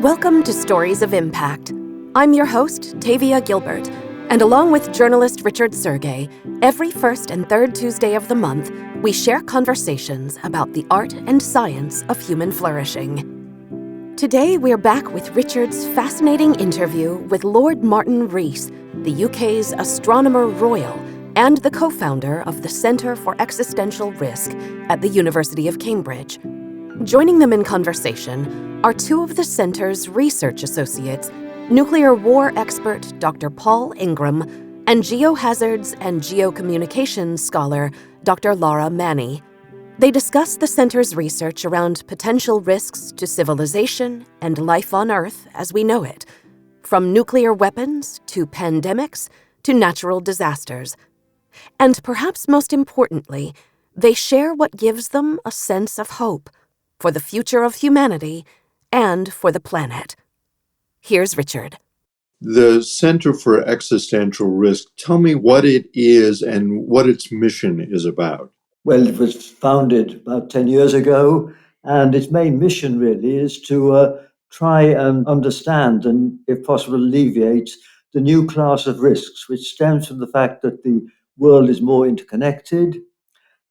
Welcome to Stories of Impact. I'm your host, Tavia Gilbert, and along with journalist Richard Sergey, every first and third Tuesday of the month, we share conversations about the art and science of human flourishing. Today, we're back with Richard's fascinating interview with Lord Martin Rees, the UK's Astronomer Royal and the co-founder of the Centre for Existential Risk at the University of Cambridge. Joining them in conversation are two of the centre's research associates, nuclear war expert Dr. Paul Ingram and geohazards and geo-communications scholar Dr. Lara Mani. They discuss the centre's research around potential risks to civilization and life on Earth as we know it, from nuclear weapons to pandemics to natural disasters. And perhaps most importantly, they share what gives them a sense of hope for the future of humanity and for the planet. Here's Richard. The Center for Existential Risk, tell me what it is and what its mission is about. Well, it was founded about 10 years ago, and its main mission really is to try and understand and, if possible, alleviate the new class of risks, which stems from the fact that the world is more interconnected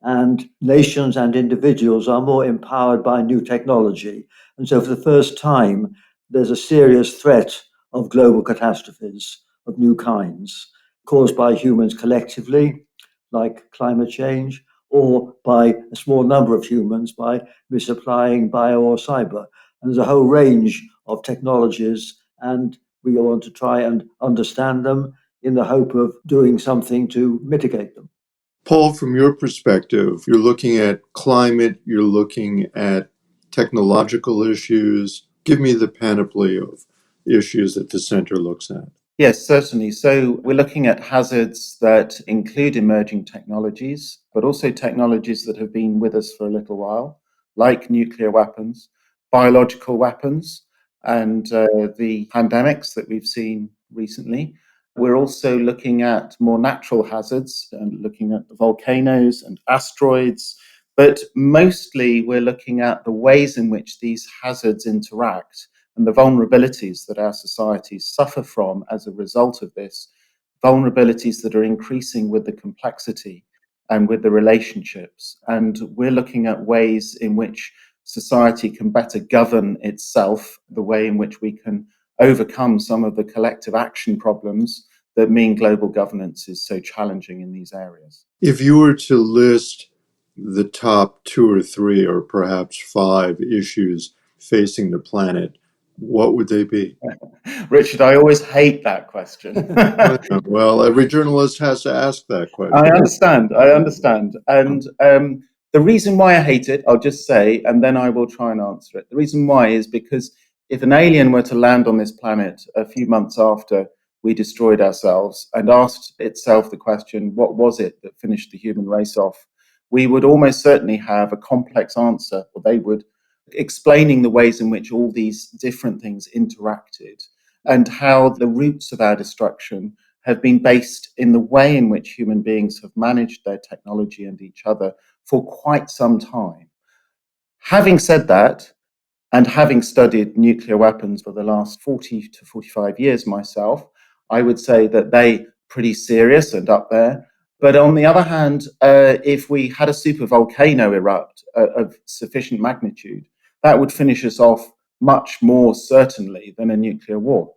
and nations and individuals are more empowered by new technology. And so for the first time, there's a serious threat of global catastrophes of new kinds caused by humans collectively, like climate change, or by a small number of humans by misapplying bio or cyber. And there's a whole range of technologies, and we want to try and understand them in the hope of doing something to mitigate them. Paul, from your perspective, you're looking at climate, you're looking at technological issues. Give me the panoply of issues that the center looks at. Yes, certainly. So we're looking at hazards that include emerging technologies, but also technologies that have been with us for a little while, like nuclear weapons, biological weapons, and the pandemics that we've seen recently. We're also looking at more natural hazards and looking at volcanoes and asteroids, but mostly we're looking at the ways in which these hazards interact and the vulnerabilities that our societies suffer from as a result of this, vulnerabilities that are increasing with the complexity and with the relationships. And we're looking at ways in which society can better govern itself, the way in which we can overcome some of the collective action problems that mean global governance is so challenging in these areas. If you were to list the top 2 or 3 or perhaps 5 issues facing the planet, what would they be? Richard, I always hate that question. Well, every journalist has to ask that question. I understand. And the reason why I hate it, I'll just say, and then I will try and answer it. The reason why is because if an alien were to land on this planet a few months after we destroyed ourselves and asked itself the question, what was it that finished the human race off? We would almost certainly have a complex answer, or they would, explaining the ways in which all these different things interacted and how the roots of our destruction have been based in the way in which human beings have managed their technology and each other for quite some time. Having said that, and having studied nuclear weapons for the last 40 to 45 years myself, I would say that they're pretty serious and up there. But on the other hand, if we had a super volcano erupt of sufficient magnitude, that would finish us off much more certainly than a nuclear war.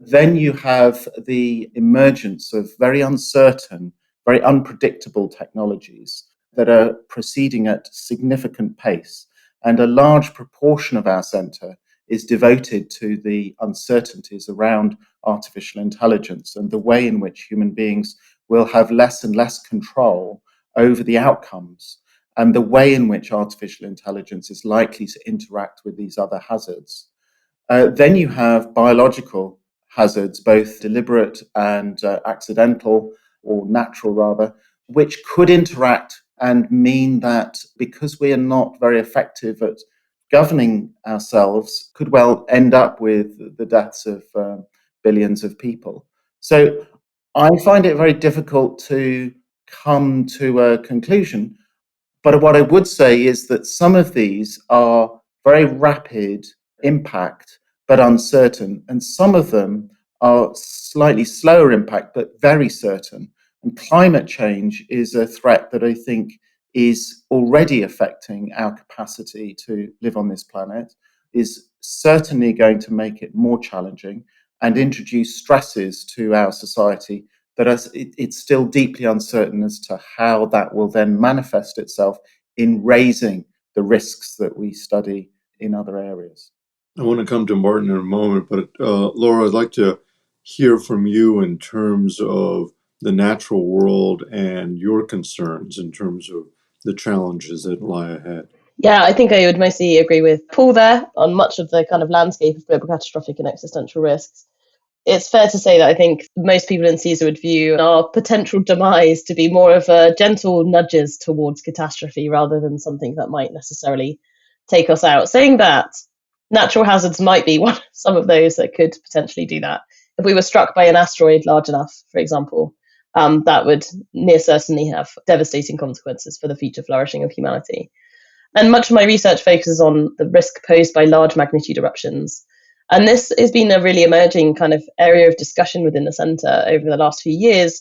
Then you have the emergence of very uncertain, very unpredictable technologies that are proceeding at significant pace. And a large proportion of our centre is devoted to the uncertainties around artificial intelligence and the way in which human beings will have less and less control over the outcomes and the way in which artificial intelligence is likely to interact with these other hazards. Then you have biological hazards, both deliberate and accidental, or natural rather, which could interact and mean that because we are not very effective at governing ourselves, could well end up with the deaths of billions of people. So I find it very difficult to come to a conclusion. But what I would say is that some of these are very rapid impact, but uncertain. And some of them are slightly slower impact, but very certain. And climate change is a threat that I think is already affecting our capacity to live on this planet, is certainly going to make it more challenging and introduce stresses to our society that it's still deeply uncertain as to how that will then manifest itself in raising the risks that we study in other areas. I want to come to Martin in a moment, but Laura, I'd like to hear from you in terms of the natural world and your concerns in terms of the challenges that lie ahead. Yeah, I think I would mostly agree with Paul there on much of the kind of landscape of global catastrophic and existential risks. It's fair to say that I think most people in CESA would view our potential demise to be more of a gentle nudges towards catastrophe rather than something that might necessarily take us out. Saying that, natural hazards might be some of those that could potentially do that. If we were struck by an asteroid large enough, for example, that would near certainly have devastating consequences for the future flourishing of humanity. And much of my research focuses on the risk posed by large magnitude eruptions. And this has been a really emerging kind of area of discussion within the centre over the last few years.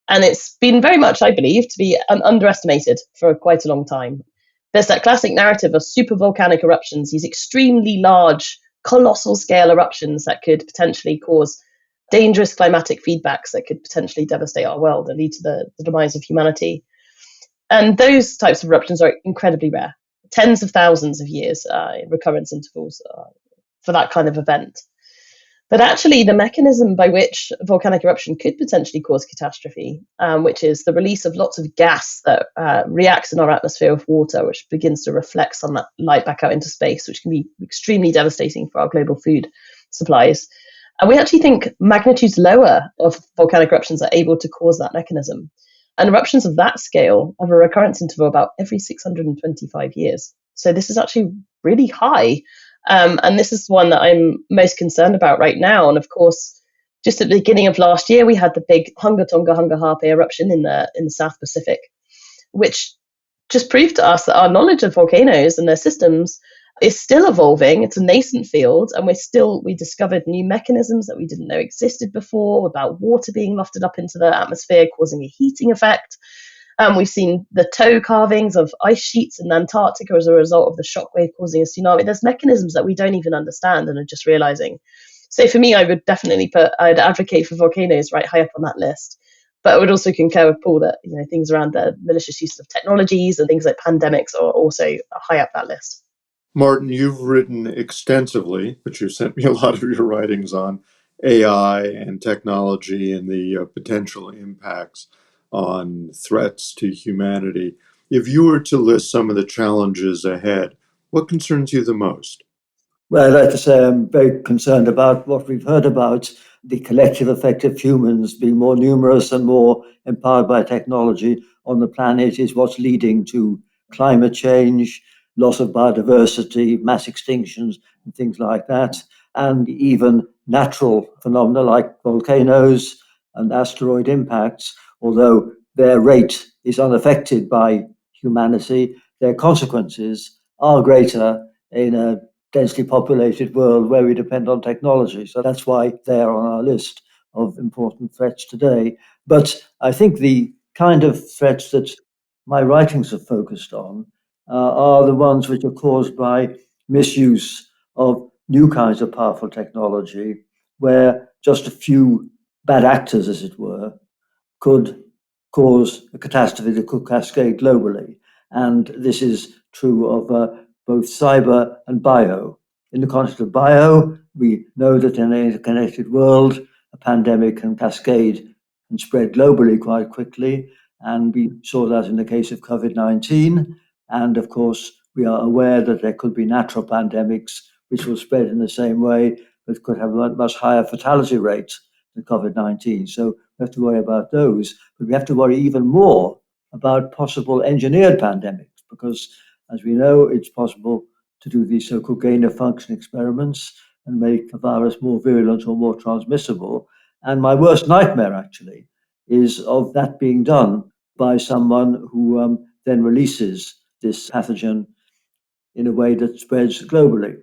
And it's been very much, I believe, to be underestimated for quite a long time. There's that classic narrative of supervolcanic eruptions, these extremely large, colossal scale eruptions that could potentially cause dangerous climatic feedbacks that could potentially devastate our world and lead to the demise of humanity. And those types of eruptions are incredibly rare, tens of thousands of years recurrence intervals for that kind of event. But actually, the mechanism by which volcanic eruption could potentially cause catastrophe, which is the release of lots of gas that reacts in our atmosphere with water, which begins to reflect sunlight back out into space, which can be extremely devastating for our global food supplies. And we actually think magnitudes lower of volcanic eruptions are able to cause that mechanism. And eruptions of that scale have a recurrence interval about every 625 years. So this is actually really high. And this is one that I'm most concerned about right now. And of course, just at the beginning of last year, we had the big Hunga Tonga Hunga Hape eruption in the South Pacific, which just proved to us that our knowledge of volcanoes and their systems is still evolving. It's a nascent field, and we discovered new mechanisms that we didn't know existed before about water being lofted up into the atmosphere, causing a heating effect. We've seen the toe carvings of ice sheets in Antarctica as a result of the shockwave causing a tsunami. There's mechanisms that we don't even understand and are just realizing. So for me, I would definitely I'd advocate for volcanoes right high up on that list. But I would also concur with Paul that things around the malicious use of technologies and things like pandemics are also high up that list. Martin, you've written extensively, but you sent me a lot of your writings on AI and technology and the potential impacts on threats to humanity. If you were to list some of the challenges ahead, what concerns you the most? Well, I'd like to say I'm very concerned about what we've heard about the collective effect of humans being more numerous and more empowered by technology on the planet is what's leading to climate change, loss of biodiversity, mass extinctions, and things like that, and even natural phenomena like volcanoes and asteroid impacts. Although their rate is unaffected by humanity, their consequences are greater in a densely populated world where we depend on technology. So that's why they're on our list of important threats today. But I think the kind of threats that my writings have focused on are the ones which are caused by misuse of new kinds of powerful technology, where just a few bad actors, as it were, could cause a catastrophe that could cascade globally. And this is true of both cyber and bio. In the context of bio, we know that in an interconnected world, a pandemic can cascade and spread globally quite quickly. And we saw that in the case of COVID-19. And of course, we are aware that there could be natural pandemics which will spread in the same way, but could have a much higher fatality rate than COVID-19. So we have to worry about those, but we have to worry even more about possible engineered pandemics, because as we know, it's possible to do these so-called gain-of-function experiments and make a virus more virulent or more transmissible. And my worst nightmare, actually, is of that being done by someone who then releases this pathogen in a way that spreads globally.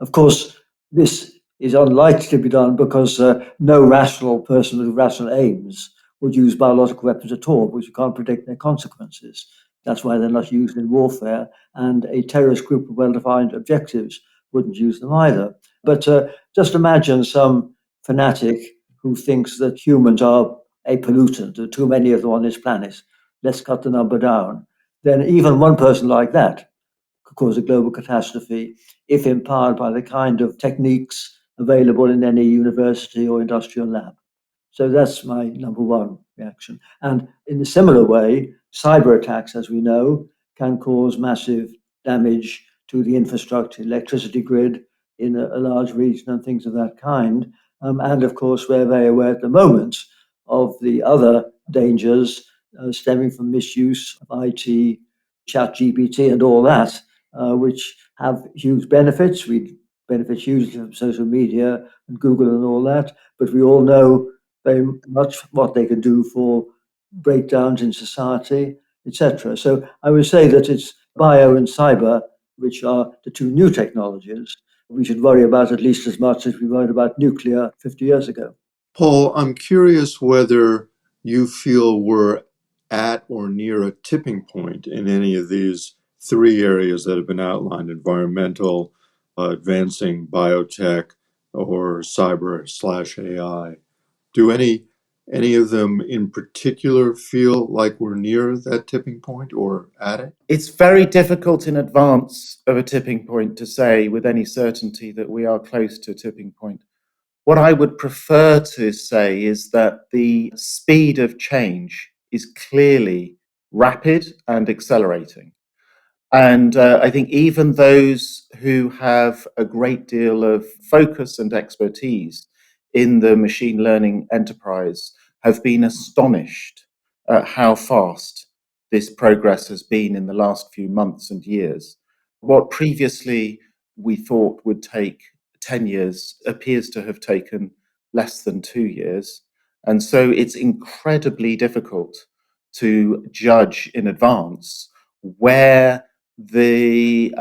Of course, this is unlikely to be done because no rational person with rational aims would use biological weapons at all, because you can't predict their consequences. That's why they're not used in warfare, and a terrorist group with well-defined objectives wouldn't use them either. But just imagine some fanatic who thinks that humans are a pollutant, there are too many of them on this planet, let's cut the number down. Then even one person like that could cause a global catastrophe if empowered by the kind of techniques available in any university or industrial lab. So that's my number one reaction. And in a similar way, cyber attacks, as we know, can cause massive damage to the infrastructure, electricity grid in a large region and things of that kind. And of course, we're very aware at the moment of the other dangers stemming from misuse of IT, chat GPT, and all that, which have huge benefits. We benefit hugely from social media and Google and all that, but we all know very much what they can do for breakdowns in society, etc. So I would say that it's bio and cyber, which are the two new technologies we should worry about at least as much as we worried about nuclear 50 years ago. Paul, I'm curious whether you feel we're at or near a tipping point in any of these three areas that have been outlined: environmental, advancing biotech, or cyber/AI. Do any of them in particular feel like we're near that tipping point or at it? It's very difficult in advance of a tipping point to say with any certainty that we are close to a tipping point. What I would prefer to say is that the speed of change is clearly rapid and accelerating. And I think even those who have a great deal of focus and expertise in the machine learning enterprise have been astonished at how fast this progress has been in the last few months and years. What previously we thought would take 10 years appears to have taken less than 2 years. And so it's incredibly difficult to judge in advance where the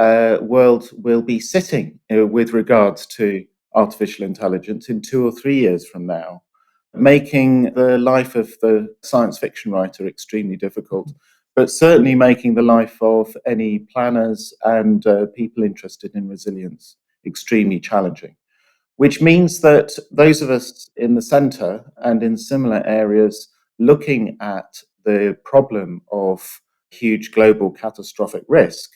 world will be sitting with regards to artificial intelligence in 2 or 3 years from now, making the life of the science fiction writer extremely difficult, but certainly making the life of any planners and people interested in resilience extremely challenging. Which means that those of us in the centre and in similar areas looking at the problem of huge global catastrophic risk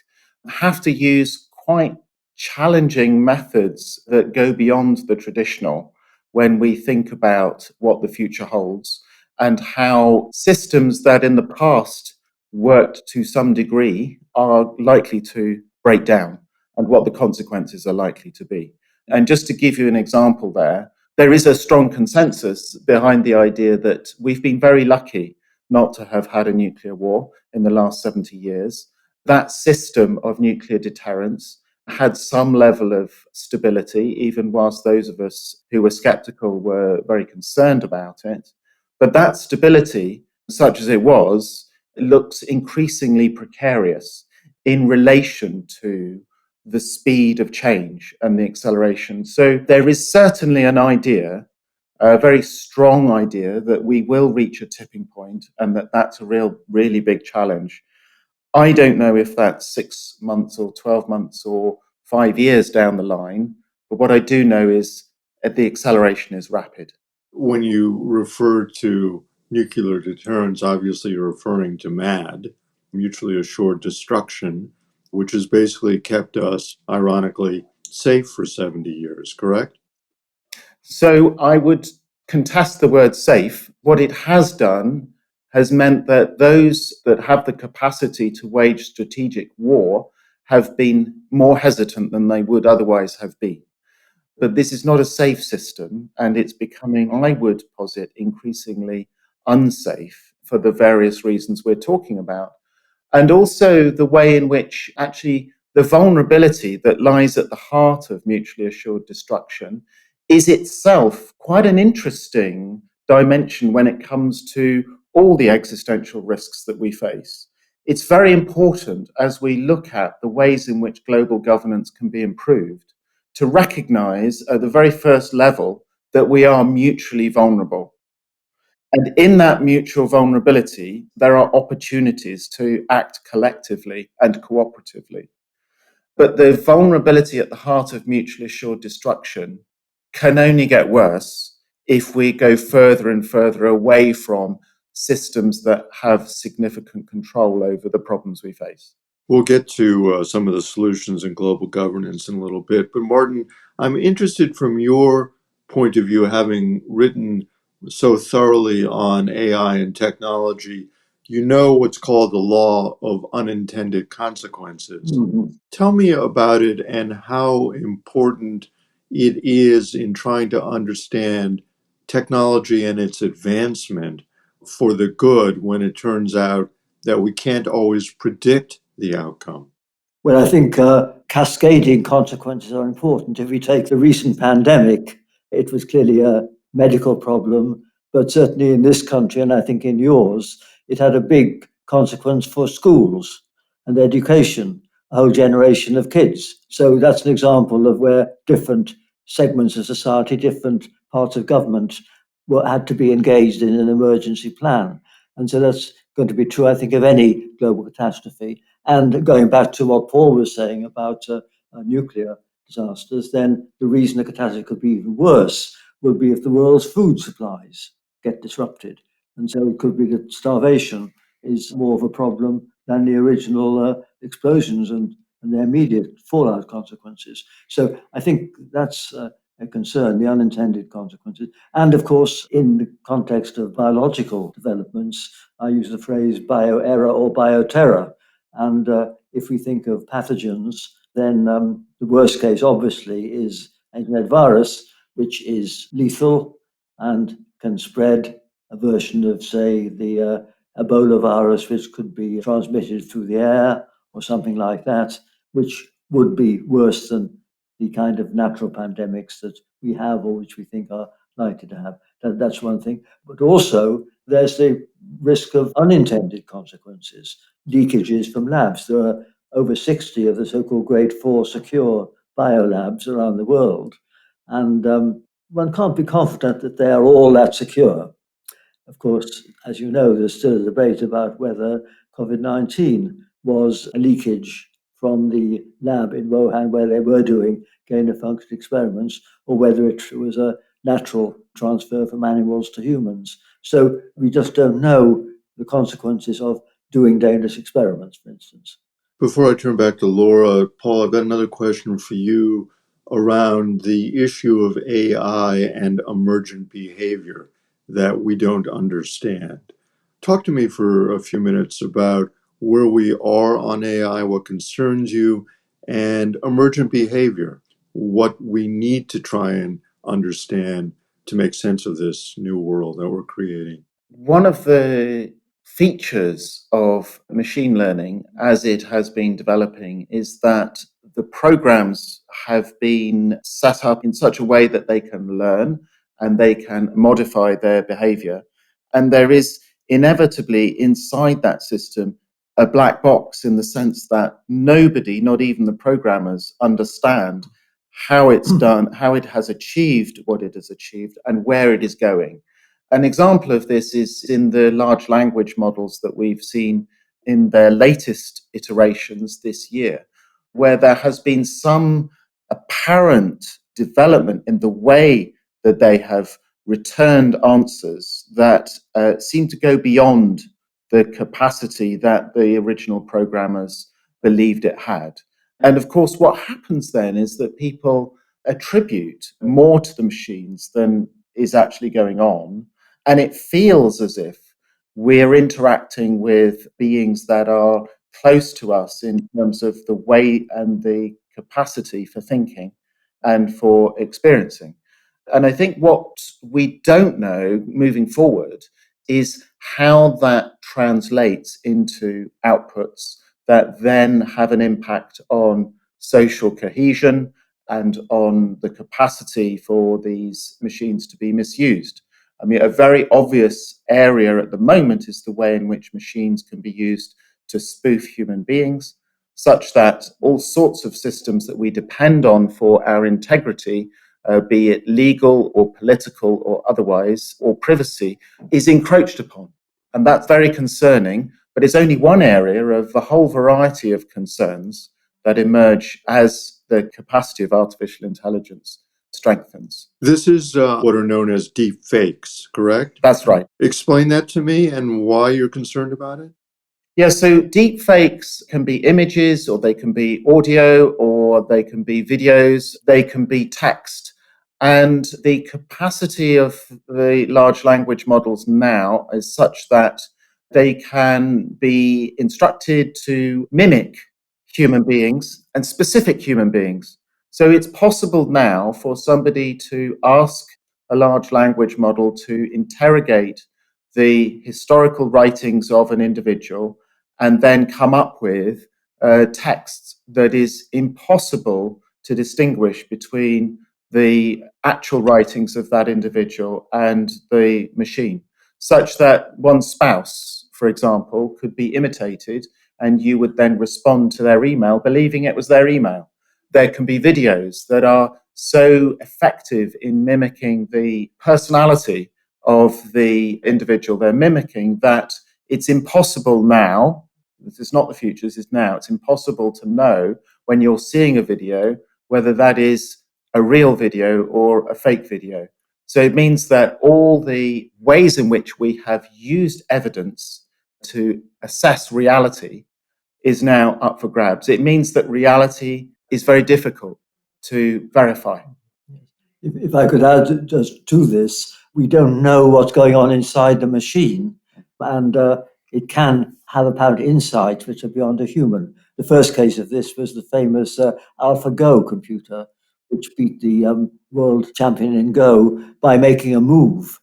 have to use quite challenging methods that go beyond the traditional when we think about what the future holds and how systems that in the past worked to some degree are likely to break down and what the consequences are likely to be. And just to give you an example there is a strong consensus behind the idea that we've been very lucky not to have had a nuclear war in the last 70 years. That system of nuclear deterrence had some level of stability, even whilst those of us who were skeptical were very concerned about it. But that stability, such as it was, looks increasingly precarious in relation to the speed of change and the acceleration. So there is certainly an idea, a very strong idea, that we will reach a tipping point and that that's a really big challenge. I don't know if that's 6 months or 12 months or 5 years down the line, but what I do know is that the acceleration is rapid. When you refer to nuclear deterrence, obviously you're referring to MAD, mutually assured destruction, which has basically kept us, ironically, safe for 70 years, correct? So I would contest the word safe. What it has done has meant that those that have the capacity to wage strategic war have been more hesitant than they would otherwise have been. But this is not a safe system, and it's becoming, I would posit, increasingly unsafe for the various reasons we're talking about. And also the way in which actually the vulnerability that lies at the heart of mutually assured destruction is itself quite an interesting dimension when it comes to all the existential risks that we face. It's very important as we look at the ways in which global governance can be improved to recognize at the very first level that we are mutually vulnerable. And in that mutual vulnerability, there are opportunities to act collectively and cooperatively. But the vulnerability at the heart of mutually assured destruction can only get worse if we go further and further away from systems that have significant control over the problems we face. We'll get to some of the solutions in global governance in a little bit. But Martin, I'm interested from your point of view, having written so thoroughly on AI and technology, you know what's called the law of unintended consequences. Mhm. Tell me about it and how important it is in trying to understand technology and its advancement for the good when it turns out that we can't always predict the outcome. Well, I think cascading consequences are important. If we take the recent pandemic, it was clearly a medical problem, but certainly in this country, and I think in yours, it had a big consequence for schools and education, a whole generation of kids. So that's an example of where different segments of society, different parts of government had to be engaged in an emergency plan. And so that's going to be true, I think, of any global catastrophe. And going back to what Paul was saying about nuclear disasters, then the reason a catastrophe could be even worse would be if the world's food supplies get disrupted. And so it could be that starvation is more of a problem than the original explosions and their immediate fallout consequences. So I think that's a concern, the unintended consequences. And of course, in the context of biological developments, I use the phrase bioerror or bioterror. And if we think of pathogens, then the worst case, obviously, is a virus, which is lethal and can spread, a version of, say, the Ebola virus, which could be transmitted through the air or something like that, which would be worse than the kind of natural pandemics that we have or which we think are likely to have. That's one thing. But also, there's the risk of unintended consequences, leakages from labs. There are over 60 of the so-called Grade 4 secure biolabs around the world. And one can't be confident that they are all that secure. Of course, as you know, there's still a debate about whether COVID-19 was a leakage from the lab in Wuhan where they were doing gain-of-function experiments, or whether it was a natural transfer from animals to humans. So we just don't know the consequences of doing dangerous experiments, for instance. Before I turn back to Laura, Paul, I've got another question for you around the issue of AI and emergent behavior that we don't understand. Talk to me for a few minutes about where we are on AI, what concerns you, and emergent behavior, what we need to try and understand to make sense of this new world that we're creating. One of the features of machine learning as it has been developing is that the programs have been set up in such a way that they can learn and they can modify their behavior. And there is inevitably inside that system a black box in the sense that nobody, not even the programmers, understand how it's done, how it has achieved what it has achieved, and where it is going. An example of this is in the large language models that we've seen in their latest iterations this year, where there has been some apparent development in the way that they have returned answers that seem to go beyond the capacity that the original programmers believed it had. And of course, what happens then is that people attribute more to the machines than is actually going on. And it feels as if we're interacting with beings that are close to us in terms of the way and the capacity for thinking and for experiencing. And I think what we don't know moving forward is how that translates into outputs that then have an impact on social cohesion and on the capacity for these machines to be misused. I mean, a very obvious area at the moment is the way in which machines can be used to spoof human beings. such that all sorts of systems that we depend on for our integrity, be it legal or political or otherwise, or privacy, is encroached upon. And that's very concerning, but it's only one area of a whole variety of concerns that emerge as the capacity of artificial intelligence strengthens. This is what are known as deep fakes, correct? That's right. Explain that to me and why you're concerned about it. Yeah, so deep fakes can be images, or they can be audio, or they can be videos, they can be text. And the capacity of the large language models now is such that they can be instructed to mimic human beings and specific human beings. So it's possible now for somebody to ask a large language model to interrogate the historical writings of an individual and then come up with text that is impossible to distinguish between the actual writings of that individual and the machine, such that one's spouse, for example, could be imitated and you would then respond to their email believing it was their email. There can be videos that are so effective in mimicking the personality of the individual they're mimicking that it's impossible now, this is not the future, this is now, it's impossible to know when you're seeing a video whether that is a real video or a fake video. So it means that all the ways in which we have used evidence to assess reality is now up for grabs. It means that reality is very difficult to verify. If I could add just to this, we don't know what's going on inside the machine, and it can have apparent insights which are beyond a human. The first case of this was the famous AlphaGo computer, which beat the world champion in Go by making a move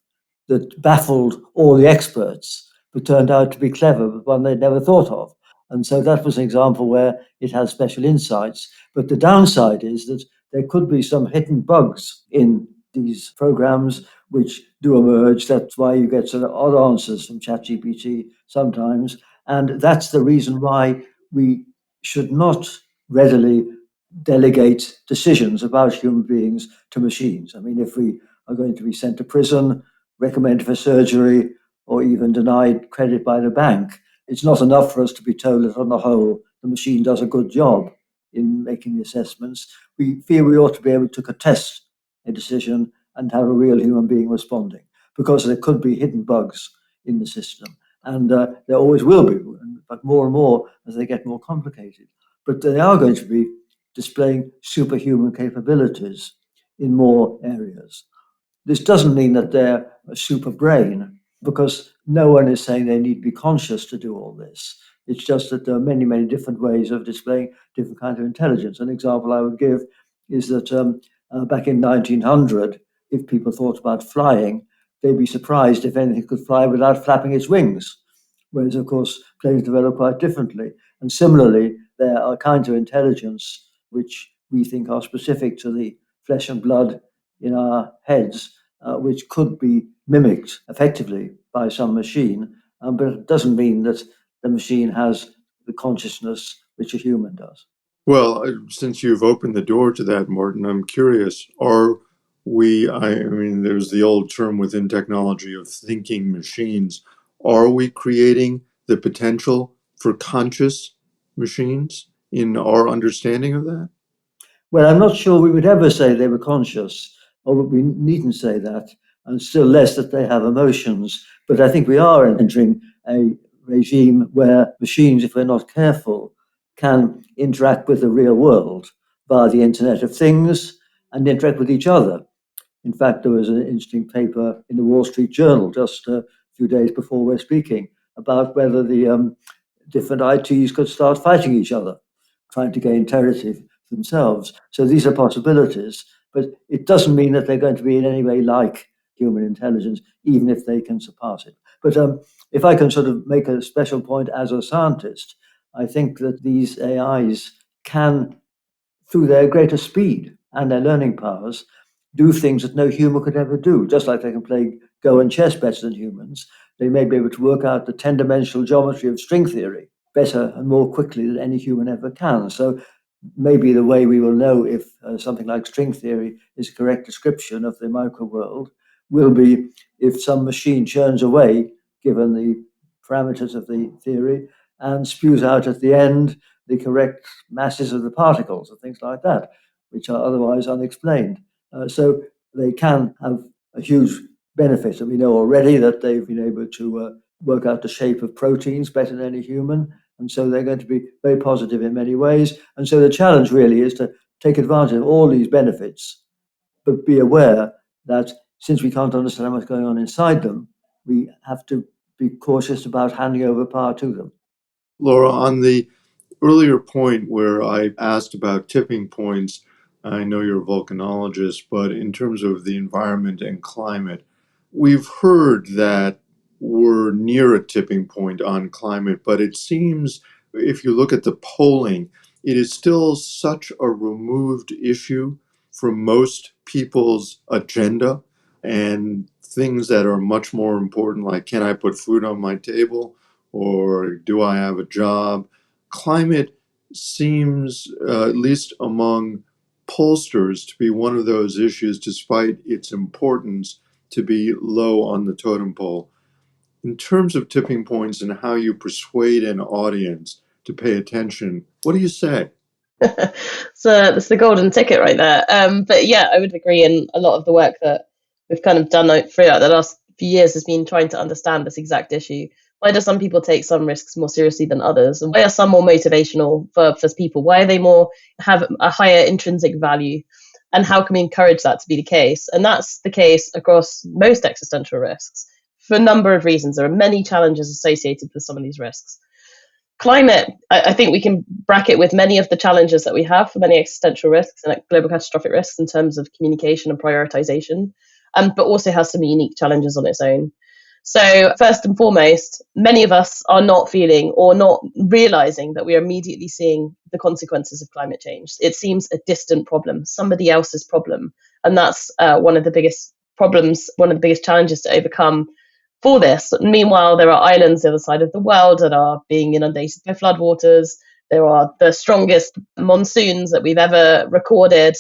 that baffled all the experts, but turned out to be clever, but one they'd never thought of. And so that was an example where it has special insights. But the downside is that there could be some hidden bugs in these programs which do emerge. That's why you get sort of odd answers from ChatGPT sometimes. And that's the reason why we should not readily delegate decisions about human beings to machines. I mean, if we are going to be sent to prison, recommended for surgery, or even denied credit by the bank, it's not enough for us to be told that on the whole the machine does a good job in making the assessments. We feel we ought to be able to contest a decision and have a real human being responding, because there could be hidden bugs in the system. And there always will be, but more and more as they get more complicated. But they are going to be displaying superhuman capabilities in more areas. This doesn't mean that they're a super brain, because no one is saying they need to be conscious to do all this. It's just that there are many, many different ways of displaying different kinds of intelligence. An example I would give is that back in 1900, if people thought about flying, they'd be surprised if anything could fly without flapping its wings. Whereas, of course, planes develop quite differently. And similarly, there are kinds of intelligence which we think are specific to the flesh and blood in our heads, which could be mimicked effectively by some machine, but it doesn't mean that the machine has the consciousness which a human does. Well, since you've opened the door to that, Martin, I'm curious, are we, I mean, there's the old term within technology of thinking machines. Are we creating the potential for conscious machines in our understanding of that? Well, I'm not sure we would ever say they were conscious, or we needn't say that, and still less that they have emotions. But I think we are entering a regime where machines, if we're not careful, can interact with the real world via the Internet of Things and interact with each other. In fact, there was an interesting paper in the Wall Street Journal just a few days before we're speaking about whether the different ITs could start fighting each other, trying to gain territory themselves. So these are possibilities, but it doesn't mean that they're going to be in any way like human intelligence, even if they can surpass it. But if I can sort of make a special point as a scientist, I think that these AIs can, through their greater speed and their learning powers, do things that no human could ever do. Just like they can play Go and chess better than humans, they may be able to work out the 10-dimensional geometry of string theory better and more quickly than any human ever can. So maybe the way we will know if something like string theory is a correct description of the microworld will be if some machine churns away, given the parameters of the theory, and spews out at the end the correct masses of the particles and things like that, which are otherwise unexplained. So they can have a huge benefit. And we know already that they've been able to work out the shape of proteins better than any human. And so they're going to be very positive in many ways. And so the challenge really is to take advantage of all these benefits, but be aware that since we can't understand what's going on inside them, we have to be cautious about handing over power to them. Laura, on the earlier point where I asked about tipping points, I know you're a volcanologist, but in terms of the environment and climate, we've heard that we're near a tipping point on climate, but it seems if you look at the polling, it is still such a removed issue from most people's agenda, and things that are much more important, like can I put food on my table or do I have a job? Climate seems, at least among pollsters, to be one of those issues, despite its importance, to be low on the totem pole. In terms of tipping points and how you persuade an audience to pay attention, what do you say? So that's the golden ticket right there. But yeah, I would agree. And a lot of the work that we've kind of done throughout the last few years has been trying to understand this exact issue. Why do some people take some risks more seriously than others? And why are some more motivational for people? Why are they have a higher intrinsic value? And how can we encourage that to be the case? And that's the case across most existential risks for a number of reasons. There are many challenges associated with some of these risks. Climate, I think we can bracket with many of the challenges that we have for many existential risks and global catastrophic risks in terms of communication and prioritization, but also has some unique challenges on its own. So first and foremost, many of us are not feeling or not realizing that we are immediately seeing the consequences of climate change. It seems a distant problem, somebody else's problem. And that's one of the biggest problems, one of the biggest challenges to overcome for this. Meanwhile, there are islands the other side of the world that are being inundated by floodwaters. There are the strongest monsoons that we've ever recorded.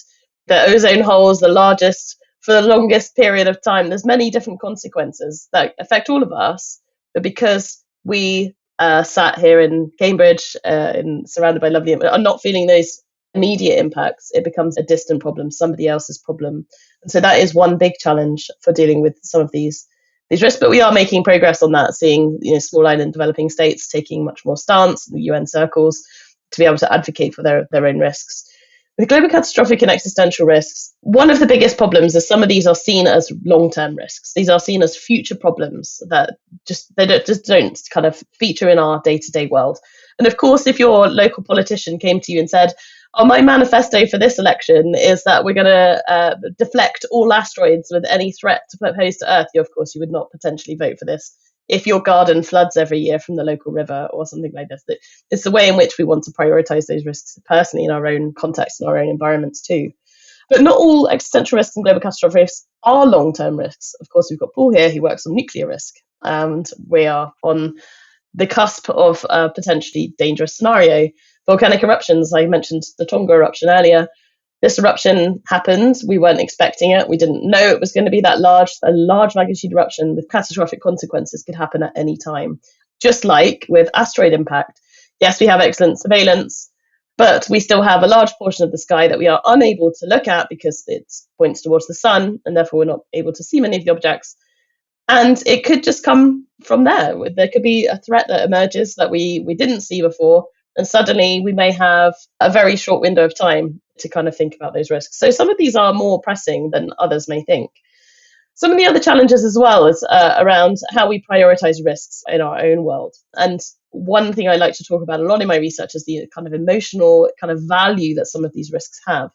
The ozone hole is the largest for the longest period of time. There's many different consequences that affect all of us, but because we sat here in Cambridge, surrounded by lovely, are not feeling those immediate impacts, it becomes a distant problem, somebody else's problem. And so that is one big challenge for dealing with some of these risks, but we are making progress on that, seeing small island developing states taking much more stance in the UN circles to be able to advocate for their own risks. With global catastrophic and existential risks, one of the biggest problems is some of these are seen as long-term risks. These are seen as future problems that don't kind of feature in our day-to-day world. And of course, if your local politician came to you and said, "Oh, my manifesto for this election is that we're going to deflect all asteroids with any threat to pose to Earth," of course, you would not potentially vote for this if your garden floods every year from the local river or something like this. It's the way in which we want to prioritize those risks personally in our own context and our own environments too. But not all existential risks and global catastrophe risks are long-term risks. Of course, we've got Paul here who works on nuclear risk, and we are on the cusp of a potentially dangerous scenario. Volcanic eruptions, I mentioned the Tonga eruption earlier. This eruption happened. We weren't expecting it. We didn't know it was going to be that large. A large magnitude eruption with catastrophic consequences could happen at any time. Just like with asteroid impact. Yes, we have excellent surveillance, but we still have a large portion of the sky that we are unable to look at because it points towards the sun, and therefore we're not able to see many of the objects. And it could just come from there. There could be a threat that emerges that we didn't see before, and suddenly we may have a very short window of time to kind of think about those risks. So some of these are more pressing than others may think. Some of the other challenges as well is around how we prioritize risks in our own world. And one thing I like to talk about a lot in my research is the kind of emotional kind of value that some of these risks have.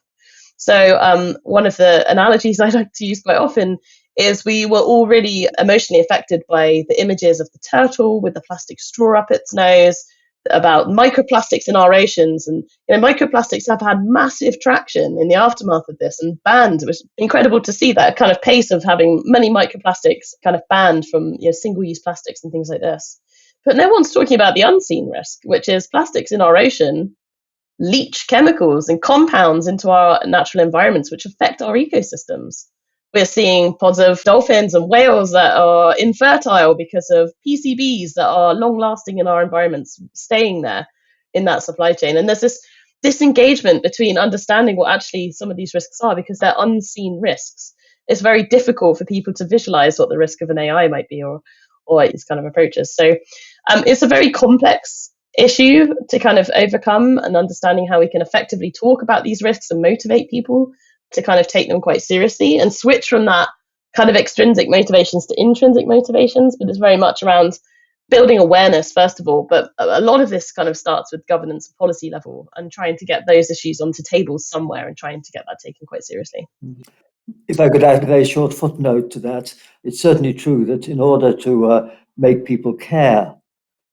So one of the analogies I like to use quite often is we were all really emotionally affected by the images of the turtle with the plastic straw up its nose, about microplastics in our oceans. And microplastics have had massive traction in the aftermath of this and banned. It was incredible to see that kind of pace of having many microplastics kind of banned from single-use plastics and things like this. But no one's talking about the unseen risk, which is plastics in our ocean leach chemicals and compounds into our natural environments, which affect our ecosystems. We're seeing pods of dolphins and whales that are infertile because of PCBs that are long lasting in our environments, staying there in that supply chain. And there's this disengagement between understanding what actually some of these risks are, because they're unseen risks. It's very difficult for people to visualize what the risk of an AI might be, or these kind of approaches. So it's a very complex issue to kind of overcome, and understanding how we can effectively talk about these risks and motivate people to kind of take them quite seriously and switch from that kind of extrinsic motivations to intrinsic motivations. But it's very much around building awareness, first of all. But a lot of this kind of starts with governance and policy level, and trying to get those issues onto tables somewhere and trying to get that taken quite seriously. If I could add a very short footnote to that, it's certainly true that in order to make people care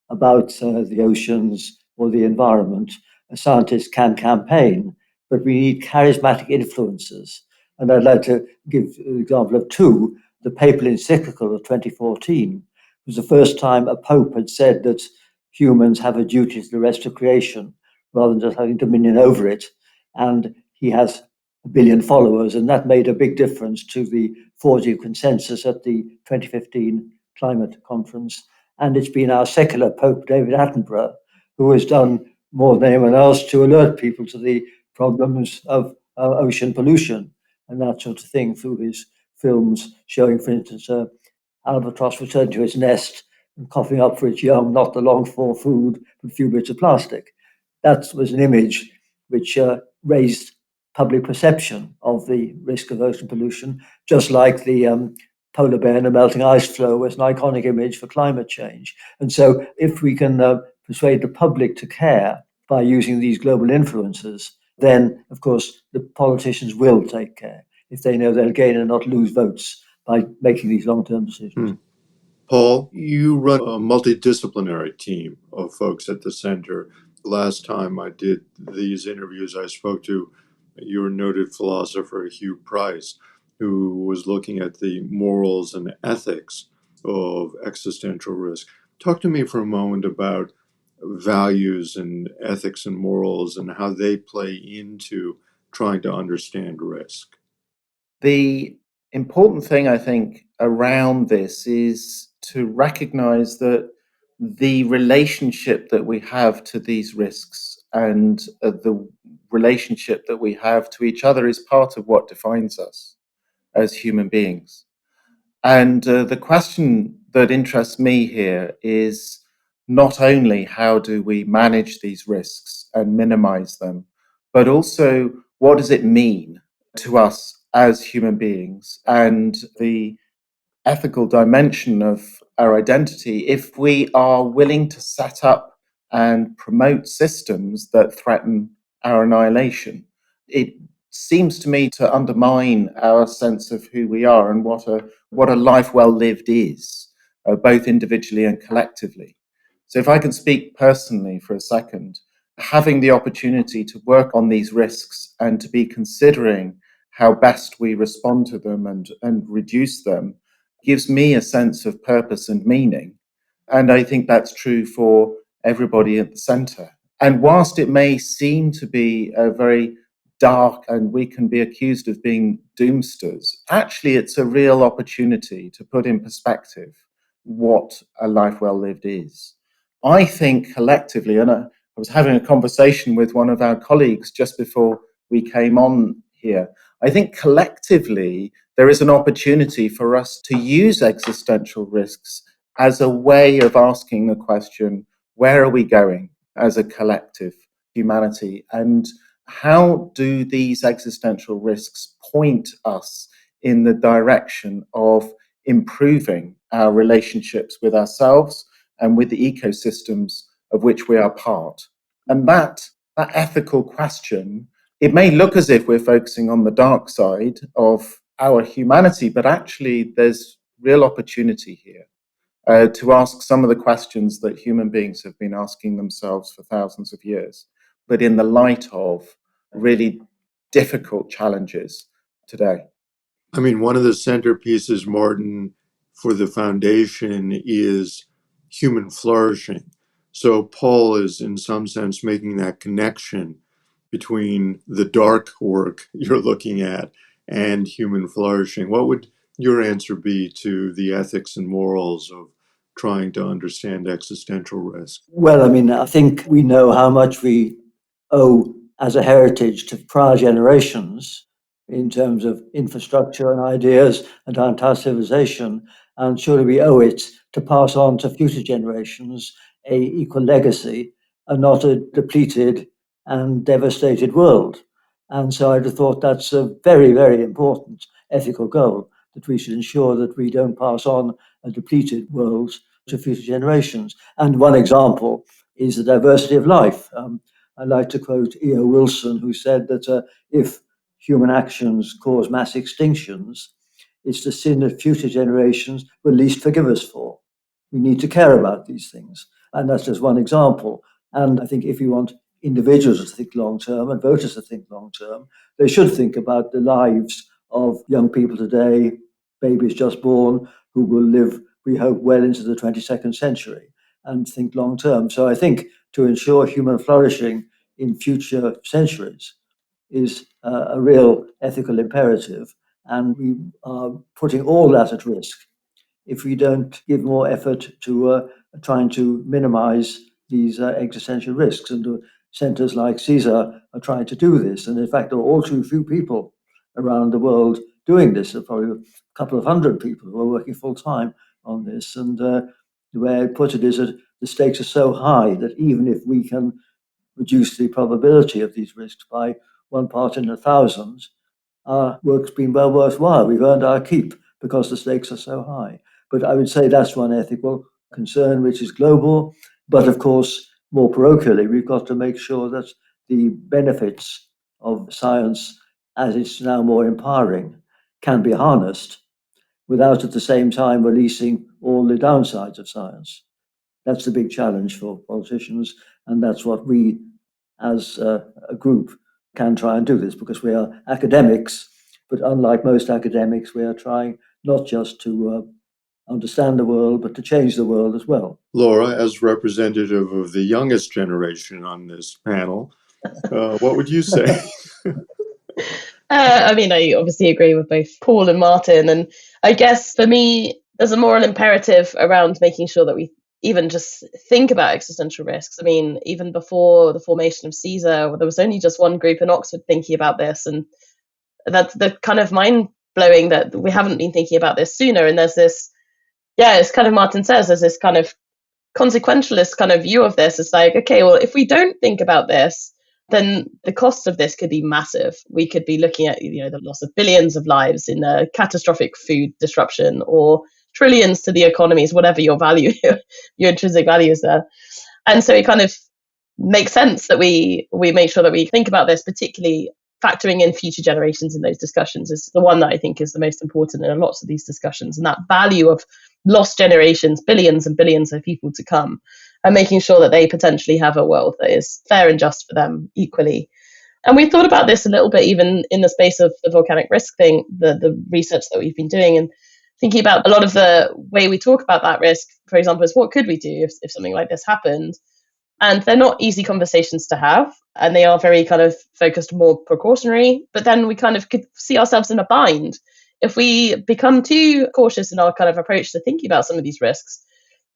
about the oceans or the environment, scientists can campaign, but we need charismatic influences. And I'd like to give an example of two. The papal encyclical of 2014 was the first time a pope had said that humans have a duty to the rest of creation rather than just having dominion over it. And he has 1 billion followers, and that made a big difference to the 40 consensus at the 2015 climate conference. And it's been our secular Pope, David Attenborough, who has done more than anyone else to alert people to the problems of ocean pollution and that sort of thing through his films showing, for instance, albatross returned to its nest and coughing up for its young, not the longed for food, but a few bits of plastic. That was an image which raised public perception of the risk of ocean pollution, just like the polar bear and a melting ice floe was an iconic image for climate change. And so if we can persuade the public to care by using these global influences, then, of course, the politicians will take care if they know they'll gain and not lose votes by making these long-term decisions. Paul, you run a multidisciplinary team of folks at the center. Last time I did these interviews, I spoke to your noted philosopher, Hugh Price, who was looking at the morals and ethics of existential risk. Talk to me for a moment about values and ethics and morals and how they play into trying to understand risk. The important thing, I think, around this is to recognize that the relationship that we have to these risks and the relationship that we have to each other is part of what defines us as human beings. And the question that interests me here is not only how do we manage these risks and minimize them, but also what does it mean to us as human beings and the ethical dimension of our identity if we are willing to set up and promote systems that threaten our annihilation. It seems to me to undermine our sense of who we are and what a life well lived is, both individually and collectively. So if I can speak personally for a second, having the opportunity to work on these risks and to be considering how best we respond to them and reduce them gives me a sense of purpose and meaning. And I think that's true for everybody at the center. And whilst it may seem to be a very dark and we can be accused of being doomsters, actually it's a real opportunity to put in perspective what a life well lived is. I think collectively, and I was having a conversation with one of our colleagues just before we came on here, I think collectively there is an opportunity for us to use existential risks as a way of asking the question, where are we going as a collective humanity? And how do these existential risks point us in the direction of improving our relationships with ourselves and with the ecosystems of which we are part? And that ethical question, it may look as if we're focusing on the dark side of our humanity, but actually there's real opportunity here to ask some of the questions that human beings have been asking themselves for thousands of years, but in the light of really difficult challenges today. I mean, one of the centerpieces, Martin, for the foundation is human flourishing. So Paul is in some sense making that connection between the dark work you're looking at and human flourishing. What would your answer be to the ethics and morals of trying to understand existential risk? Well, I mean, I think we know how much we owe as a heritage to prior generations in terms of infrastructure and ideas and our entire civilization. And surely we owe it to pass on to future generations a equal legacy and not a depleted and devastated world. And so I'd have thought that's a very, very important ethical goal, that we should ensure that we don't pass on a depleted world to future generations. And one example is the diversity of life. I like to quote E.O. Wilson, who said that if human actions cause mass extinctions, it's the sin that future generations will least forgive us for. We need to care about these things. And that's just one example. And I think if you want individuals to think long term and voters to think long term, they should think about the lives of young people today, babies just born, who will live, we hope, well into the 22nd century, and think long term. So I think to ensure human flourishing in future centuries is a real ethical imperative. And we are putting all that at risk if we don't give more effort to trying to minimize these existential risks. And centers like CSER are trying to do this. And in fact, there are all too few people around the world doing this. There are probably a couple of hundred people who are working full time on this. And the way I put it is that the stakes are so high that even if we can reduce the probability of these risks by 1 part in 1,000, our work's been well worthwhile. We've earned our keep because the stakes are so high. But I would say that's one ethical concern which is global. But of course, more parochially, we've got to make sure that the benefits of science, as it's now more empowering, can be harnessed without at the same time releasing all the downsides of science. That's the big challenge for politicians, and that's what we as a group can try and do this, because we are academics, but unlike most academics, we are trying not just to understand the world, but to change the world as well. Laura, as representative of the youngest generation on this panel, what would you say? I mean, I obviously agree with both Paul and Martin. And I guess for me, there's a moral imperative around making sure that we even just think about existential risks. I mean, even before the formation of CSER, there was only just one group in Oxford thinking about this. And that's the kind of mind blowing that we haven't been thinking about this sooner. And there's this, yeah, it's kind of Martin says, there's this kind of consequentialist kind of view of this. It's like, okay, well, if we don't think about this, then the cost of this could be massive. We could be looking at, the loss of billions of lives in a catastrophic food disruption, or trillions to the economies, whatever your value, your intrinsic value is there. And so it kind of makes sense that we make sure that we think about this, particularly factoring in future generations in those discussions is the one that I think is the most important in lots of these discussions. And that value of lost generations, billions and billions of people to come, and making sure that they potentially have a world that is fair and just for them equally. And we thought about this a little bit even in the space of the volcanic risk thing, the research that we've been doing, and thinking about a lot of the way we talk about that risk, for example, is what could we do if something like this happened? And they're not easy conversations to have, and they are very kind of focused more precautionary, but then we kind of could see ourselves in a bind. If we become too cautious in our kind of approach to thinking about some of these risks,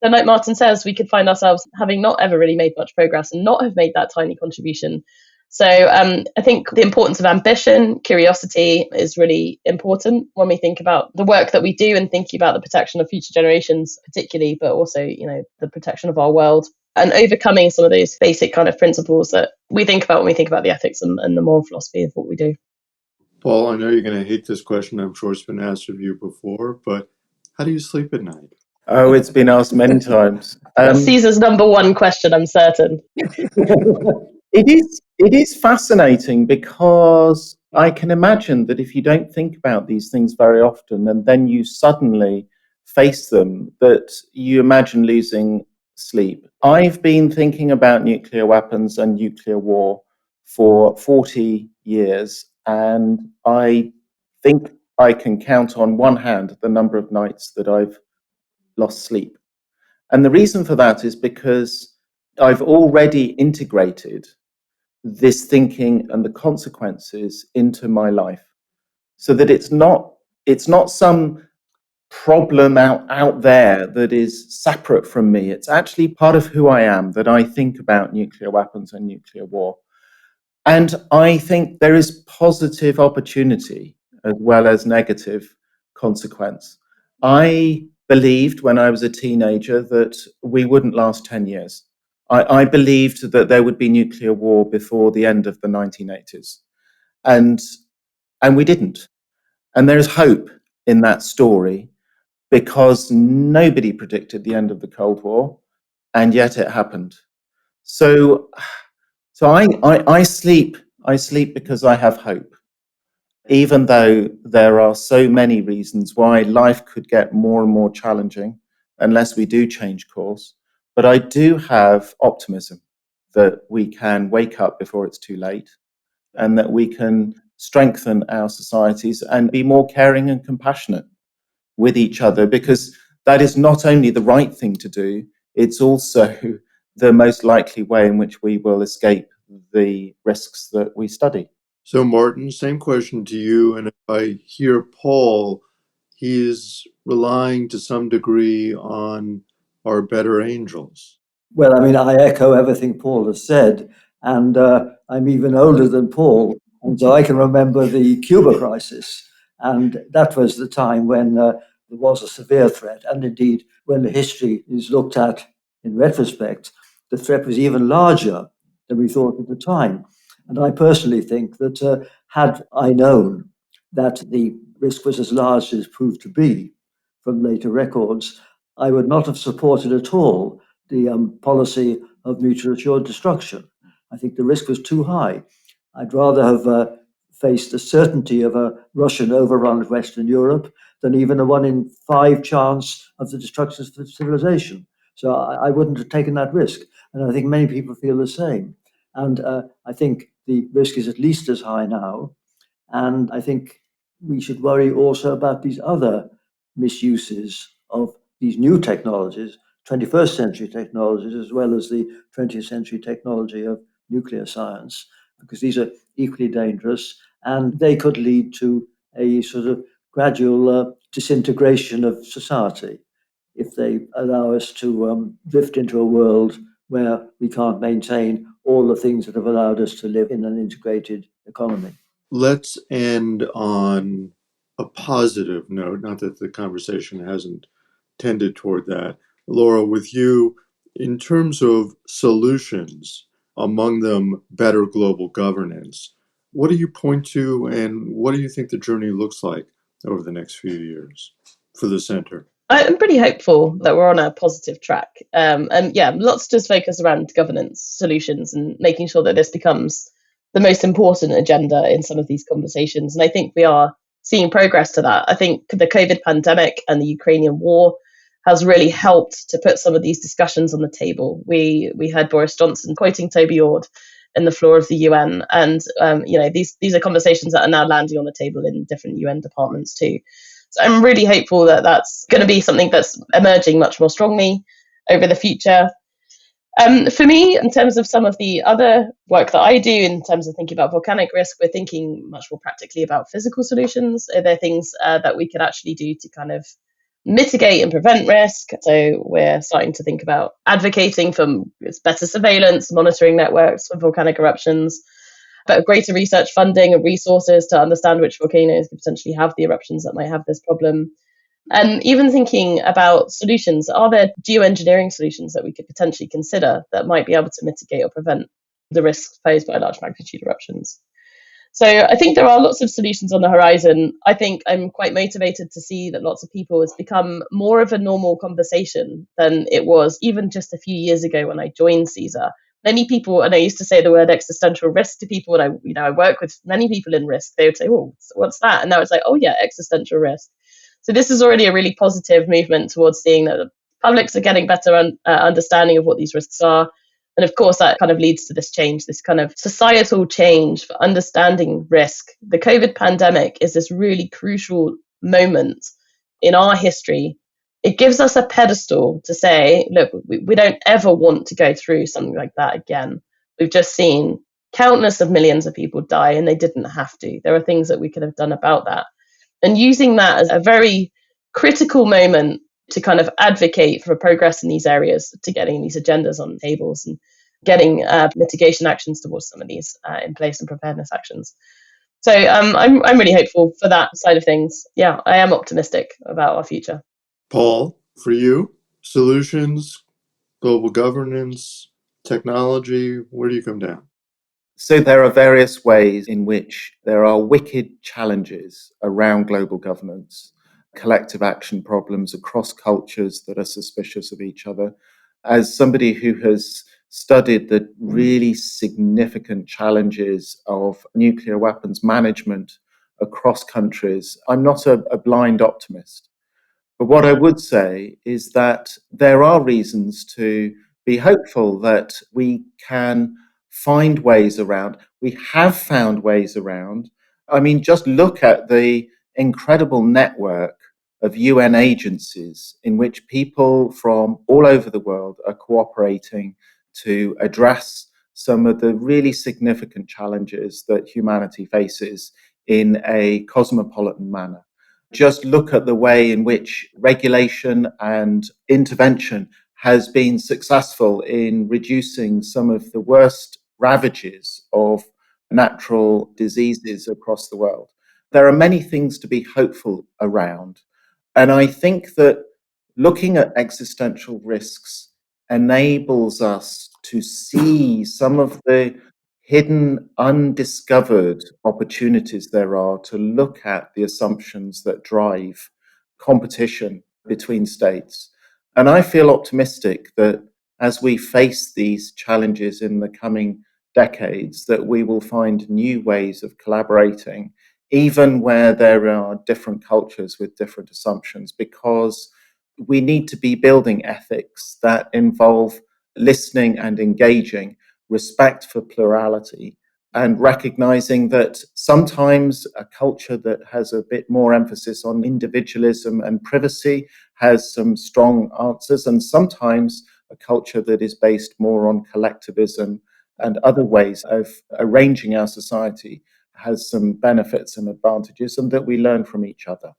then like Martin says, we could find ourselves having not ever really made much progress and not have made that tiny contribution. So I think the importance of ambition, curiosity is really important when we think about the work that we do and thinking about the protection of future generations particularly, but also, the protection of our world and overcoming some of those basic kind of principles that we think about when we think about the ethics and the moral philosophy of what we do. Paul, I know you're going to hate this question. I'm sure it's been asked of you before, but how do you sleep at night? Oh, it's been asked many times. Caesar's number one question, I'm certain. It is fascinating, because I can imagine that if you don't think about these things very often and then you suddenly face them, that you imagine losing sleep. I've been thinking about nuclear weapons and nuclear war for 40 years, and I think I can count on one hand the number of nights that I've lost sleep. And the reason for that is because I've already integrated this thinking and the consequences into my life, so that it's not some problem out there that is separate from me. It's actually part of who I am, that I think about nuclear weapons and nuclear war. And I think there is positive opportunity as well as negative consequence. I believed when I was a teenager that we wouldn't last 10 years. I believed that there would be nuclear war before the end of the 1980s. And we didn't. And there's hope in that story, because nobody predicted the end of the Cold War, and yet it happened. So I sleep because I have hope, even though there are so many reasons why life could get more and more challenging unless we do change course. But I do have optimism that we can wake up before it's too late, and that we can strengthen our societies and be more caring and compassionate with each other, because that is not only the right thing to do, it's also the most likely way in which we will escape the risks that we study. So, Martin, same question to you. And if I hear Paul, he is relying to some degree on our better angels. Well, I mean, I echo everything Paul has said, and I'm even older than Paul, and so I can remember the Cuba crisis, and that was the time when there was a severe threat, and indeed, when the history is looked at in retrospect, the threat was even larger than we thought at the time. And I personally think that had I known that the risk was as large as it proved to be from later records, I would not have supported at all the policy of mutual assured destruction. I think the risk was too high. I'd rather have faced the certainty of a Russian overrun of Western Europe than even a 1 in 5 chance of the destruction of civilization. So I wouldn't have taken that risk. And I think many people feel the same. And I think the risk is at least as high now. And I think we should worry also about these other misuses of these new technologies, 21st century technologies, as well as the 20th century technology of nuclear science, because these are equally dangerous, and they could lead to a sort of gradual disintegration of society if they allow us to drift into a world where we can't maintain all the things that have allowed us to live in an integrated economy. Let's end on a positive note, not that the conversation hasn't tended toward that. Laura, with you, in terms of solutions, among them better global governance, what do you point to, and what do you think the journey looks like over the next few years for the center? I'm pretty hopeful that we're on a positive track. And yeah, lots to focus around governance solutions and making sure that this becomes the most important agenda in some of these conversations. And I think we are seeing progress to that. I think the COVID pandemic and the Ukrainian war has really helped to put some of these discussions on the table. We heard Boris Johnson quoting Toby Ord in the floor of the UN, and these are conversations that are now landing on the table in different UN departments too. So I'm really hopeful that that's going to be something that's emerging much more strongly over the future. For me, in terms of some of the other work that I do in terms of thinking about volcanic risk, we're thinking much more practically about physical solutions. Are there things that we could actually do to kind of mitigate and prevent risk? So we're starting to think about advocating for better surveillance, monitoring networks for volcanic eruptions, but greater research funding and resources to understand which volcanoes could potentially have the eruptions that might have this problem. And even thinking about solutions, are there geoengineering solutions that we could potentially consider that might be able to mitigate or prevent the risks posed by large magnitude eruptions? So I think there are lots of solutions on the horizon. I think I'm quite motivated to see that lots of people has become more of a normal conversation than it was even just a few years ago when I joined CSER. Many people, and I used to say the word existential risk to people, and I work with many people in risk. They would say, "Oh, what's that?" And now it's like, "Oh yeah, existential risk." So this is already a really positive movement towards seeing that the publics are getting better understanding of what these risks are. And of course, that kind of leads to this change, this kind of societal change for understanding risk. The COVID pandemic is this really crucial moment in our history it gives us a pedestal to say, look, we don't ever want to go through something like that again. We've just seen countless of millions of people die and they didn't have to. There are things that we could have done about that. And using that as a very critical moment to kind of advocate for progress in these areas, to getting these agendas on tables and getting mitigation actions towards some of these in place and preparedness actions. So I'm really hopeful for that side of things. Yeah, I am optimistic about our future. Paul, for you, solutions, global governance, technology, where do you come down? So there are various ways in which there are wicked challenges around global governance, collective action problems across cultures that are suspicious of each other. As somebody who has studied the really significant challenges of nuclear weapons management across countries, I'm not a blind optimist. But what I would say is that there are reasons to be hopeful that we can find ways around. We have found ways around. I mean, just look at the incredible network of UN agencies in which people from all over the world are cooperating to address some of the really significant challenges that humanity faces in a cosmopolitan manner. Just look at the way in which regulation and intervention has been successful in reducing some of the worst ravages of natural diseases across the world. There are many things to be hopeful around. And I think that looking at existential risks enables us to see some of the hidden, undiscovered opportunities there are to look at the assumptions that drive competition between states. And I feel optimistic that as we face these challenges in the coming decades, that we will find new ways of collaborating, even where there are different cultures with different assumptions, because we need to be building ethics that involve listening and engaging, respect for plurality, and recognizing that sometimes a culture that has a bit more emphasis on individualism and privacy has some strong answers, and sometimes a culture that is based more on collectivism and other ways of arranging our society has some benefits and advantages, and that we learn from each other.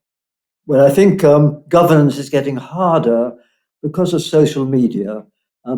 Well, I think governance is getting harder because of social media,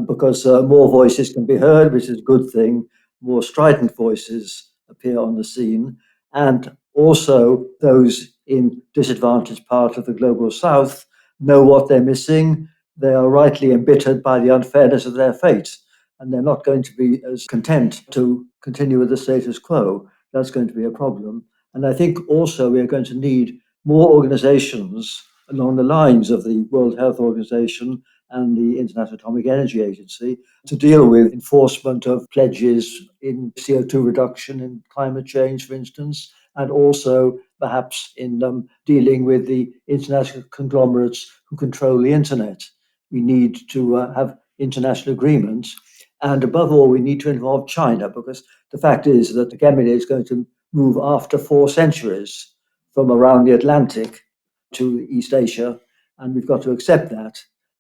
because more voices can be heard, which is a good thing. More strident voices appear on the scene. And also, those in disadvantaged part of the global south know what they're missing. They are rightly embittered by the unfairness of their fate, and they're not going to be as content to continue with the status quo. That's going to be a problem. And I think also we are going to need more organizations along the lines of the World Health Organization and the International Atomic Energy Agency to deal with enforcement of pledges in CO2 reduction and climate change, for instance, and also perhaps in dealing with the international conglomerates who control the internet. We need to have international agreements. And above all, we need to involve China, because the fact is that the Gemini is going to move after 4 centuries from around the Atlantic to East Asia, and we've got to accept that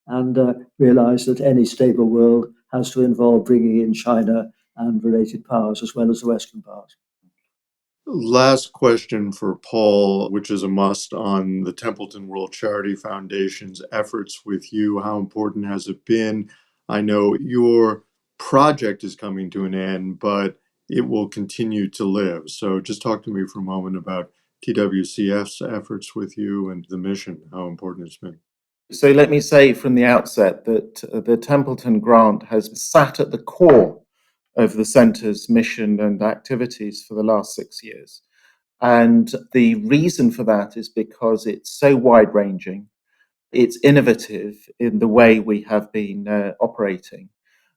and realize that any stable world has to involve bringing in China and related powers as well as the Western powers. Last question for Paul, which is a must on the Templeton World Charity Foundation's efforts with you. How important has it been? I know your project is coming to an end, but it will continue to live. So just talk to me for a moment about TWCF's efforts with you and the mission, how important it's been. So let me say from the outset that the Templeton Grant has sat at the core of the Centre's mission and activities for the last 6 years. And the reason for that is because it's so wide-ranging, it's innovative in the way we have been operating.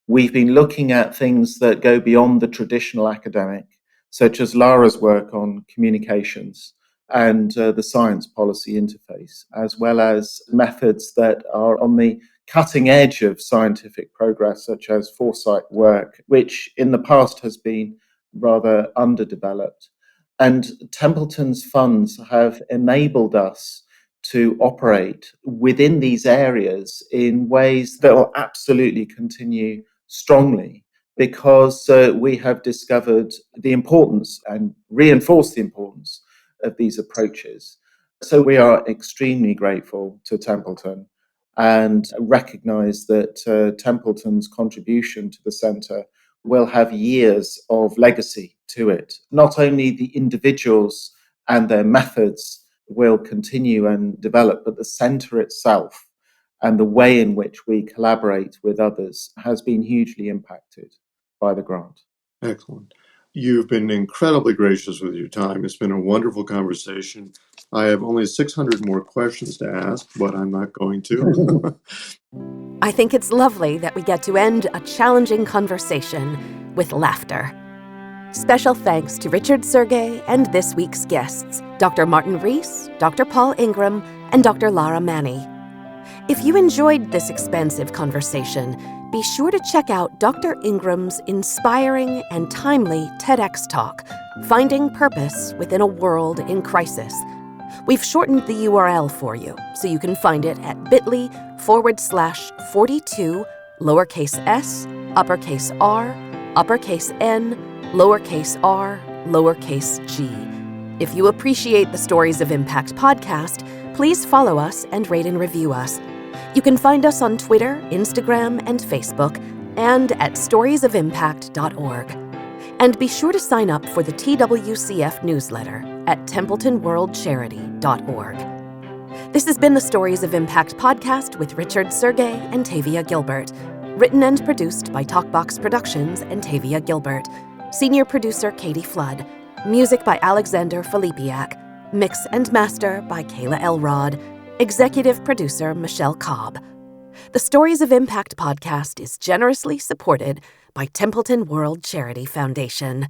We've been looking at things that go beyond the traditional academic, such as Lara's work on communications and the science policy interface, as well as methods that are on the cutting edge of scientific progress, such as foresight work, which in the past has been rather underdeveloped. And Templeton's funds have enabled us to operate within these areas in ways that will absolutely continue strongly, because we have discovered the importance and reinforced the importance of these approaches. So we are extremely grateful to Templeton and recognise that Templeton's contribution to the centre will have years of legacy to it. Not only the individuals and their methods will continue and develop, but the centre itself and the way in which we collaborate with others has been hugely impacted by the grant. Excellent. You've been incredibly gracious with your time. It's been a wonderful conversation. I have only 600 more questions to ask, but I'm not going to. I think it's lovely that we get to end a challenging conversation with laughter. Special thanks to Richard Sergey and this week's guests, Dr. Martin Rees, Dr. Paul Ingram, and Dr. Lara Mani. If you enjoyed this expansive conversation, be sure to check out Dr. Ingram's inspiring and timely TEDx talk, Finding Purpose Within a World in Crisis. We've shortened the URL for you, so you can find it at bit.ly/42, lowercase s, uppercase R, uppercase N, lowercase r, lowercase g. If you appreciate the Stories of Impact podcast, please follow us and rate and review us. You can find us on Twitter, Instagram, and Facebook, and at storiesofimpact.org. And be sure to sign up for the TWCF newsletter at templetonworldcharity.org. This has been the Stories of Impact podcast with Richard Sergey and Tavia Gilbert. Written and produced by Talkbox Productions and Tavia Gilbert. Senior producer Katie Flood. Music by Alexander Filipiak. Mix and master by Kayla Elrod. Executive producer Michelle Cobb. The Stories of Impact podcast is generously supported by Templeton World Charity Foundation.